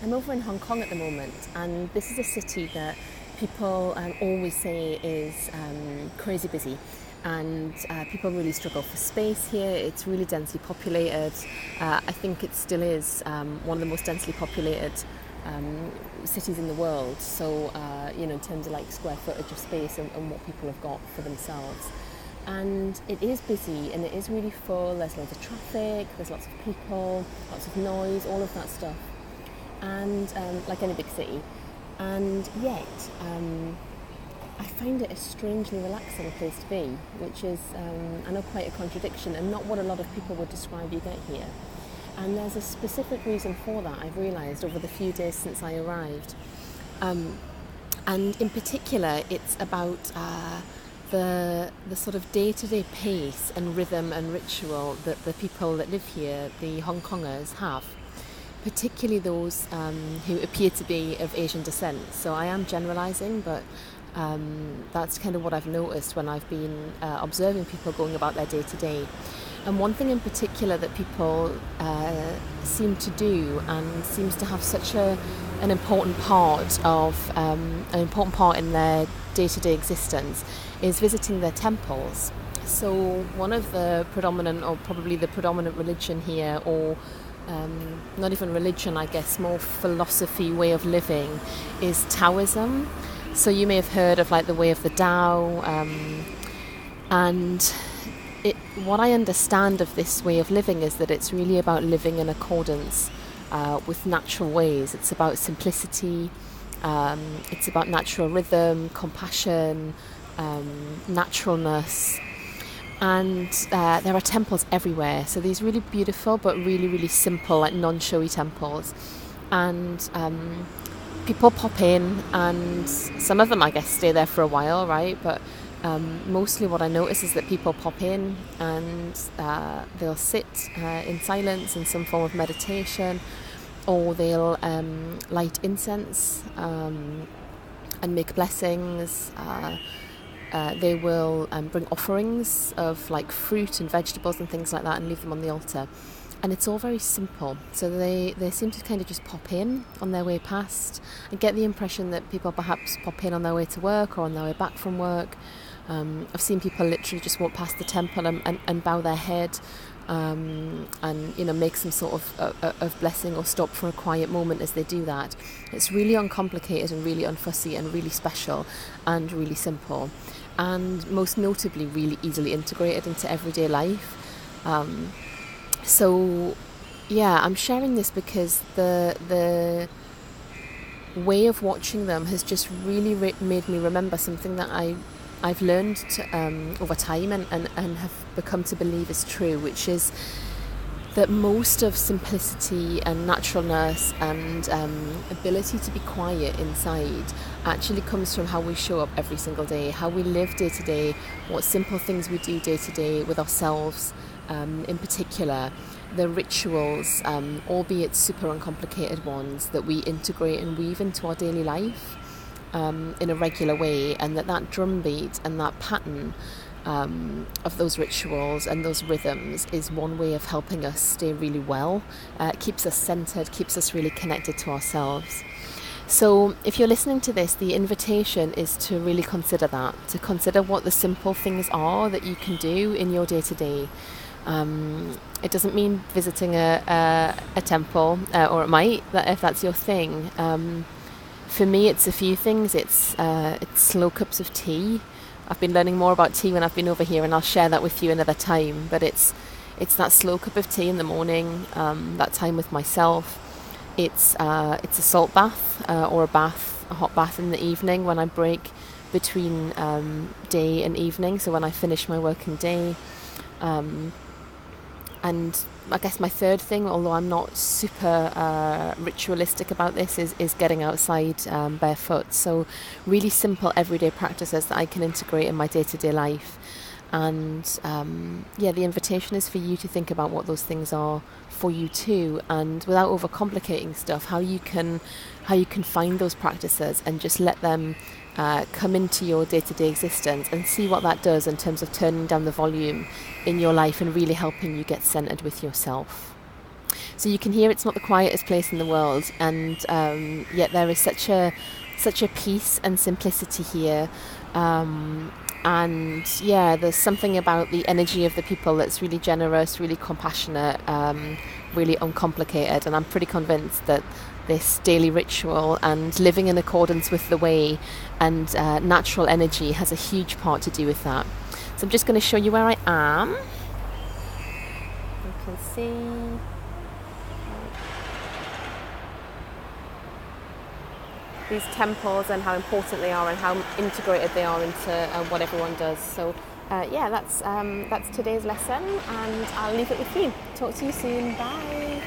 I'm over in Hong Kong at the moment, and this is a city that people always say is crazy busy. And people really struggle for space here. It's really densely populated. I think it still is one of the most densely populated cities in the world. So, in terms of like square footage of space and what people have got for themselves. And it is busy and it is really full. There's loads of traffic, there's lots of people, lots of noise, all of that stuff. And like any big city. And yet, I find it a strangely relaxing place to be, which is, I know, quite a contradiction and not what a lot of people would describe you get here. And there's a specific reason for that, I've realised over the few days since I arrived. And in particular, it's about the sort of day-to-day pace and rhythm and ritual that the people that live here, the Hong Kongers, have. Particularly those who appear to be of Asian descent. So I am generalising, but that's kind of what I've noticed when I've been observing people going about their day to day. And one thing in particular that people seem to do and seems to have such an important part in their day-to-day existence is visiting their temples. So one of the predominant, or probably the predominant religion here, or not even religion, I guess, more philosophy, way of living, is Taoism. So you may have heard of like the way of the Tao, and what I understand of this way of living is that it's really about living in accordance with natural ways. It's about simplicity, it's about natural rhythm, compassion, naturalness. And there are temples everywhere, so these really beautiful but really, really simple, like non-showy temples. And people pop in, and some of them, I guess, stay there for a while, right? But mostly what I notice is that people pop in and they'll sit in silence in some form of meditation, or they'll light incense and make blessings. They will bring offerings of like fruit and vegetables and things like that and leave them on the altar. And it's all very simple. So they seem to kind of just pop in on their way past. I get the impression that people perhaps pop in on their way to work or on their way back from work. I've seen people literally just walk past the temple and bow their head and make some sort of blessing or stop for a quiet moment as they do that. It's really uncomplicated and really unfussy and really special and really simple, and most notably really easily integrated into everyday life. So yeah, I'm sharing this because the way of watching them has just really made me remember something that I've learned over time and have become to believe is true, which is that most of simplicity and naturalness and ability to be quiet inside actually comes from how we show up every single day, how we live day to day, what simple things we do day to day with ourselves, in particular, the rituals, albeit super uncomplicated ones, that we integrate and weave into our daily life in a regular way, and that drumbeat and that pattern of those rituals and those rhythms is one way of helping us stay really well. It keeps us centered, keeps us really connected to ourselves. So if you're listening to this, the invitation is to really consider that, to consider what the simple things are that you can do in your day-to-day. It doesn't mean visiting a temple, or it might, if that's your thing. For me, it's a few things. It's slow cups of tea. I've been learning more about tea when I've been over here, and I'll share that with you another time. But it's that slow cup of tea in the morning, that time with myself. It's a salt bath or a hot bath in the evening when I break between day and evening. So when I finish my working day. And I guess my third thing, although I'm not super ritualistic about this, is getting outside barefoot. So really simple everyday practices that I can integrate in my day-to-day life. And the invitation is for you to think about what those things are for you too, and without overcomplicating stuff, how you can find those practices and just let them come into your day-to-day existence and see what that does in terms of turning down the volume in your life and really helping you get centered with yourself. So you can hear it's not the quietest place in the world, and yet there is such a peace and simplicity here. And yeah, there's something about the energy of the people that's really generous, really compassionate, really uncomplicated. And I'm pretty convinced that this daily ritual and living in accordance with the way and natural energy has a huge part to do with that. So I'm just going to show you where I am. You can see these temples and how important they are and how integrated they are into what everyone does. So yeah, that's today's lesson, and I'll leave it with you. Talk to you soon. Bye.